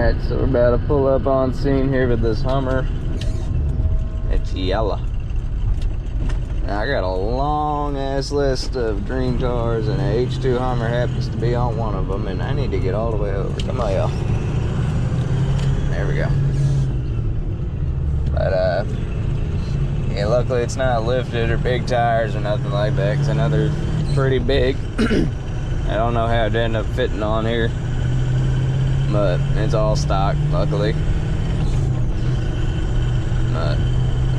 Alright, so we're about to pull up on scene here with this Hummer. It's yellow. Now I got a long ass list of dream cars, and an H2 Hummer happens to be on one of them, and I need to get all the way over. Come on, y'all. There we go. But yeah, luckily it's not lifted or big tires or nothing like that, because I know they're pretty big. I don't know how it ended up fitting on here, but it's all stock, luckily. But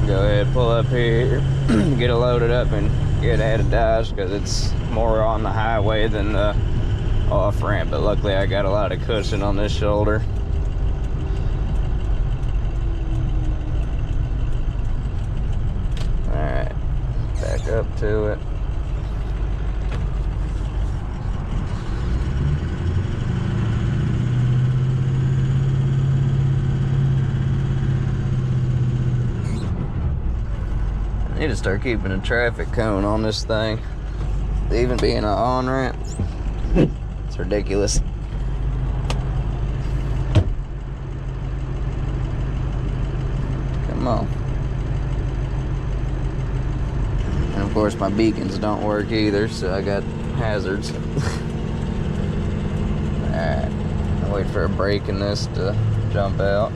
go ahead, pull up here, get it loaded up, and get ahead of Dodge, because it's more on the highway than the off ramp. But luckily I got a lot of cushion on this shoulder. Alright, back up to it. I need to start keeping a traffic cone on this thing. Even being an on-ramp, it's ridiculous. Come on. And of course my beacons don't work either, so I got hazards. Alright, I'll wait for a break in this to jump out.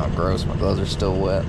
Oh, gross, my gloves are still wet.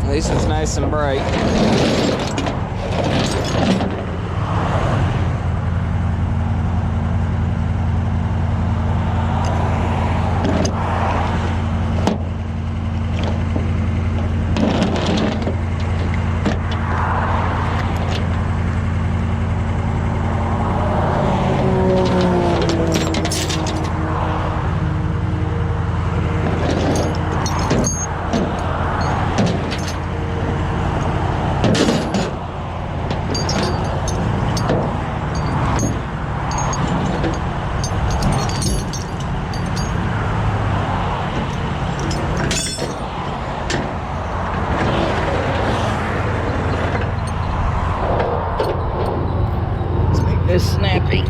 At least it's nice and bright. It's snappy.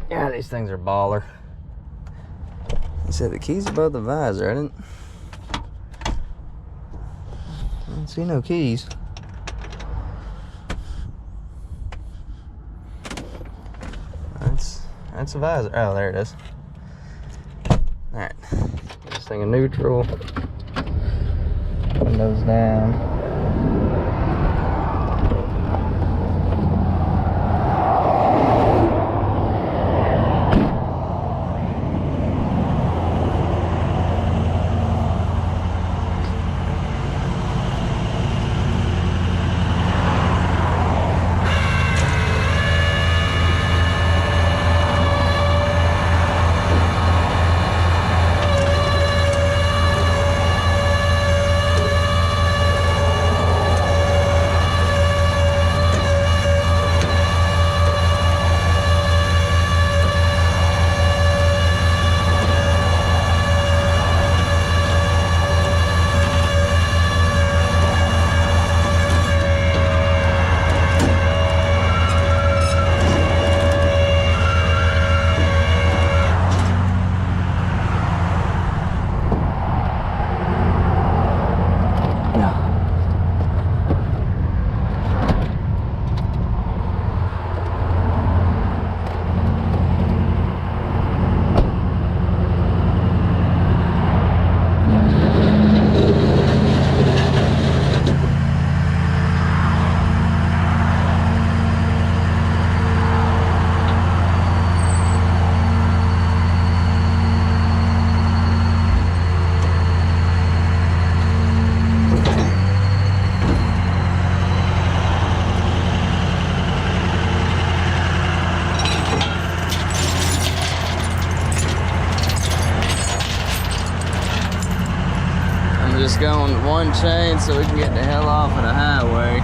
Yeah, these things are baller. He said the key's above the visor. I didn't see no keys. That's a visor. Oh, there it is. Alright. This thing in neutral. Windows down. just go on one chain so we can get the hell off of the highway.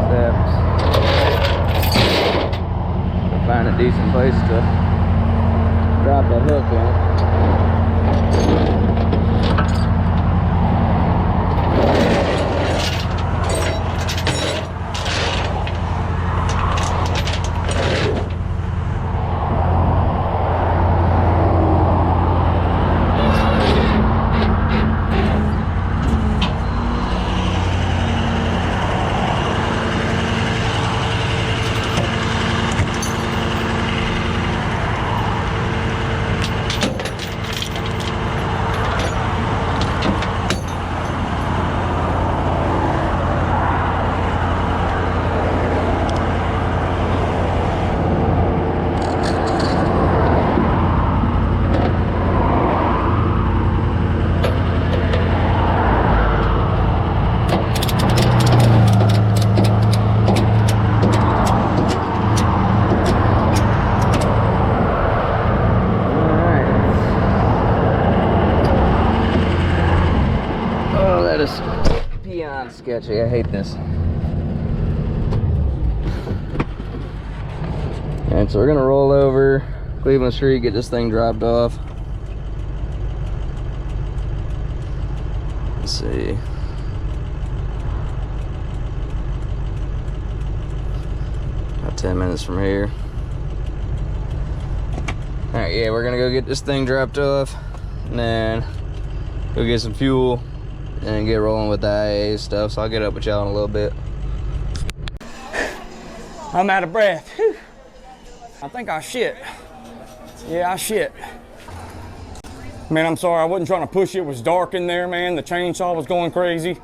Except, find a decent place to drop that hook in. Beyond sketchy. I hate this. And so we're gonna roll over Cleveland Street, get this thing dropped off. Let's see. About 10 minutes from here. All right, yeah, we're gonna go get this thing dropped off and then go get some fuel and get rolling with the IA stuff. So I'll get up with y'all in a little bit. I'm out of breath. Whew. I think I shit. Yeah, I shit. Man, I'm sorry. I wasn't trying to push you. It was dark in there, man. The chainsaw was going crazy.